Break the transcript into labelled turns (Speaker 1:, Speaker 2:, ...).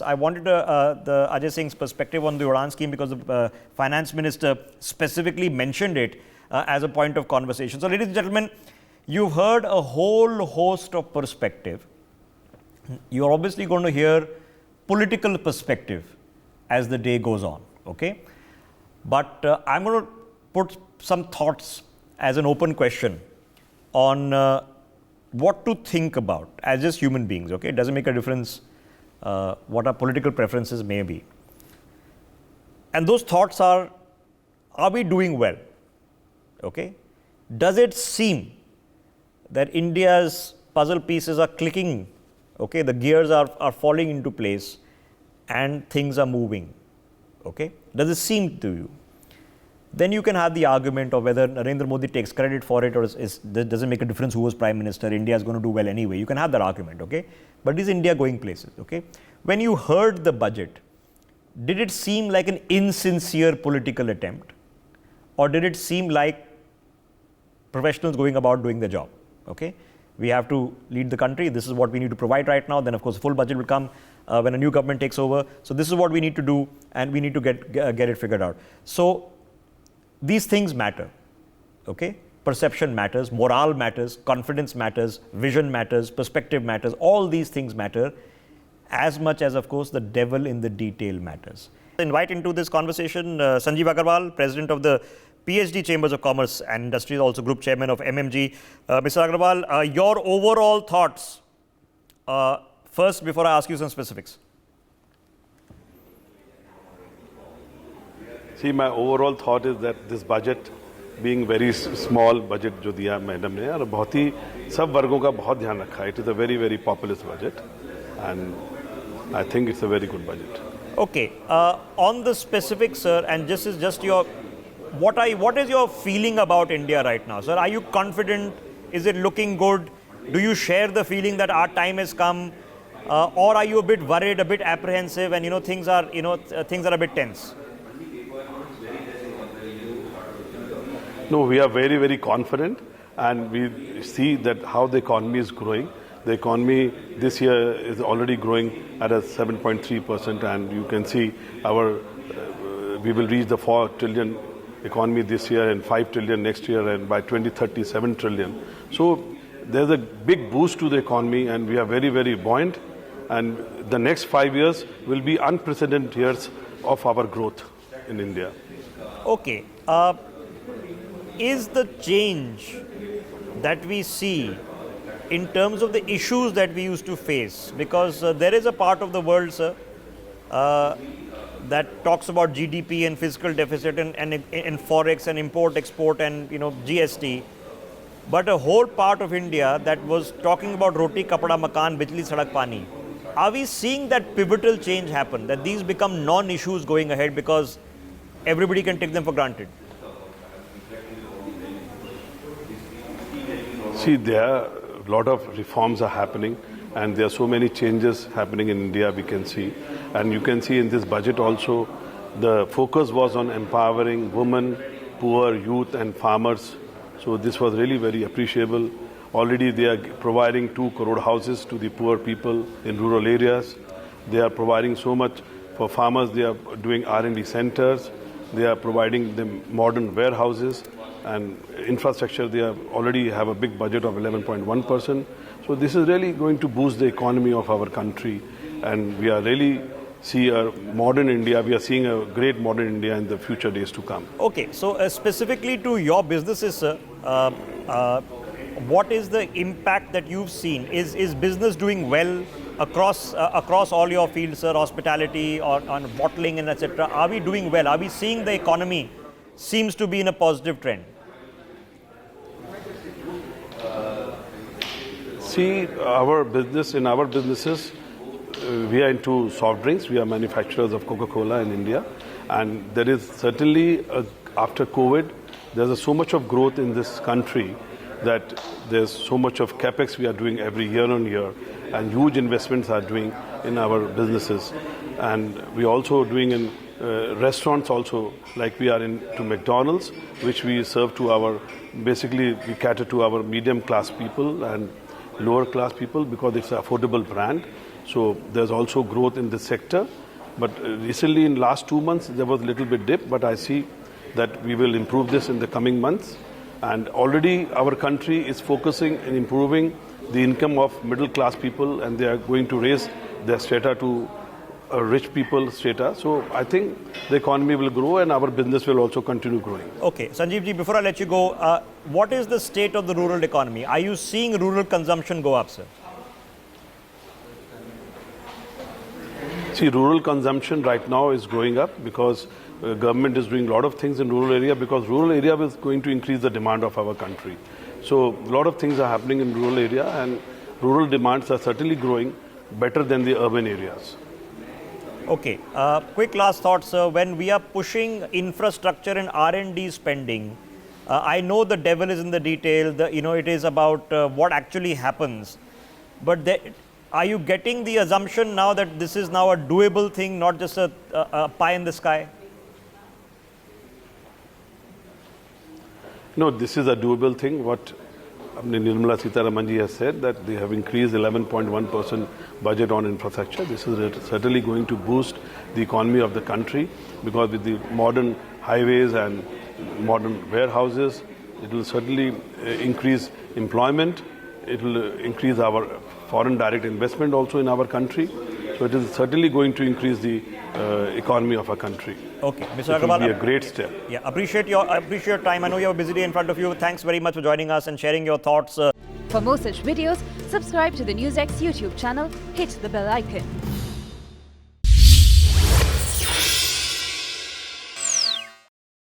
Speaker 1: I wanted the Ajay Singh's perspective on the Udan scheme because the finance minister specifically mentioned it as a point of conversation. So, ladies and gentlemen, you've heard a whole host of perspective. You're obviously going to hear political perspective as the day goes on, okay? But I'm going to put some thoughts as an open question on what to think about as just human beings, okay? It doesn't make a difference what our political preferences may be. And those thoughts are we doing well? Okay? Does it seem that India's puzzle pieces are clicking, okay? The gears are falling into place and things are moving, okay? Does it seem to you? Then you can have the argument of whether Narendra Modi takes credit for it or doesn't make a difference who was Prime Minister, India is going to do well anyway. You can have that argument, okay? But is India going places, okay? When you heard the budget, did it seem like an insincere political attempt? Or did it seem like professionals going about doing the job, okay? We have to lead the country. This is what we need to provide right now. Then, of course, the full budget will come when a new government takes over. So, this is what we need to do and we need to get it figured out. So, these things matter, okay? Perception matters, morale matters, confidence matters, vision matters, perspective matters. All these things matter as much as, of course, the devil in the detail matters. I invite into this conversation Sanjeev Agrawal, President of the PhD Chambers of Commerce and Industry, also Group Chairman of MMG. Mr. Agrawal, your overall thoughts first before I ask you some specifics.
Speaker 2: See, my overall thought is that this budget, being very small budget जो दिया madam ने और बहुत ही सब वर्गों का बहुत ध्यान रखा है. It is a very, very populist budget and I think it's a very good budget.
Speaker 1: Okay, on the specifics, sir, and this is just your, what is your feeling about India right now, sir? Are you confident? Is it looking good? Do you share the feeling that our time has come, or are you a bit worried, a bit apprehensive, and things are a bit tense?
Speaker 2: No, we are very, very confident and we see that how the economy is growing. The economy this year is already growing at a 7.3% and you can see we will reach the 4 trillion economy this year and 5 trillion next year and by 2030, 7 trillion. So there's a big boost to the economy and we are very, very buoyant and the next 5 years will be unprecedented years of our growth in India.
Speaker 1: Okay. Is the change that we see in terms of the issues that we used to face, because there is a part of the world, sir, that talks about GDP and fiscal deficit and forex and import export and GST, but a whole part of India that was talking about roti kapda makan bijli sadak pani. Are we seeing that pivotal change happen, that these become non-issues going ahead because everybody can take them for granted?
Speaker 2: See, there are a lot of reforms are happening and there are so many changes happening in India we can see. And you can see in this budget also, the focus was on empowering women, poor, youth and farmers. So this was really very appreciable. Already they are providing 2 crore houses to the poor people in rural areas. They are providing so much for farmers. They are doing R&D centers. They are providing them modern warehouses. And infrastructure, they already have a big budget of 11.1%. So this is really going to boost the economy of our country. And we are really see a modern India. We are seeing a great modern India in the future days to come.
Speaker 1: Okay, so specifically to your businesses, sir, what is the impact that you've seen? Is business doing well across all your fields, sir, hospitality or on bottling and etc.? Are we doing well? Are we seeing the economy seems to be in a positive trend?
Speaker 2: See, in our businesses, we are into soft drinks. We are manufacturers of Coca-Cola in India. And there is certainly, after COVID, there's so much of growth in this country that there's so much of capex we are doing every year on year. And huge investments are doing in our businesses. And we also doing in restaurants also, like we are into McDonald's, which we serve to basically we cater to our medium class people and lower class people because it's an affordable brand. So there's also growth in this sector. But recently in last 2 months, there was a little bit dip, but I see that we will improve this in the coming months. And already our country is focusing in improving the income of middle class people, and they are going to raise their strata to rich people strata. So I think the economy will grow and our business will also continue growing.
Speaker 1: Okay, Sanjeev ji, before I let you go, what is the state of the rural economy? Are you seeing rural consumption go up, sir?
Speaker 2: See, rural consumption right now is going up because government is doing a lot of things in rural area, because rural area is going to increase the demand of our country. So a lot of things are happening in rural area, and rural demands are certainly growing better than the urban areas.
Speaker 1: Okay, quick last thought, sir. When we are pushing infrastructure and R&D spending, I know the devil is in the detail. It is about what actually happens. But are you getting the assumption now that this is now a doable thing, not just a pie in the sky?
Speaker 2: No, this is a doable thing. What Nirmala Sitharaman ji has said, that they have increased 11.1% budget on infrastructure. This is certainly going to boost the economy of the country, because with the modern highways and modern warehouses, it will certainly increase employment. It will increase our foreign direct investment also in our country. So it is certainly going to increase the economy of our country.
Speaker 1: Okay, Mr. Agrawal,
Speaker 2: it will be a great step.
Speaker 1: Yeah, appreciate your time. I know you have a busy day in front of you. Thanks very much for joining us and sharing your thoughts.
Speaker 3: For more such videos, subscribe to the NewsX YouTube channel, hit the bell icon.